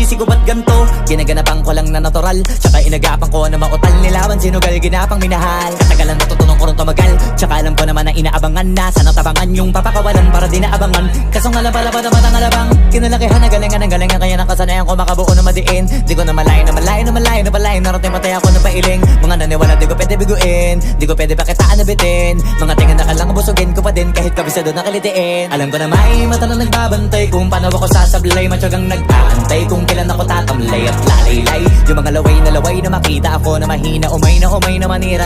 sisisi ko ba't ganto? Ginaganapan ko lang na natural, tsaka inagapan ko na mautal. Nilaban sinugal, ginapang minahal. Katagalan natutunan ko rin tumagal, tsaka alam ko naman na inaabangan na. Sana tabangan yung papakawalan para di naabangan. Kasong alam pala pa naman ang alabang kinalakihan na galingan ng galingan, kaya nakasanayan ko makabuo na madiin. Di ko na malayo na malayo na malayo na palayo. Narating matay ako na pailing. Mga naniwala di ko pwede biguin, di ko pwede pakitaan na bitin. Mga tingin na kalang busugin ko pa din kahit kabisado na kalitiin. Alam ko na may mata na nagbabantay kung paano ako sasablay. Matyagang nag-aantay kung kailan ako tatamlay at lalaylay. Yung mga laway na makita ako na mahina umay na manira.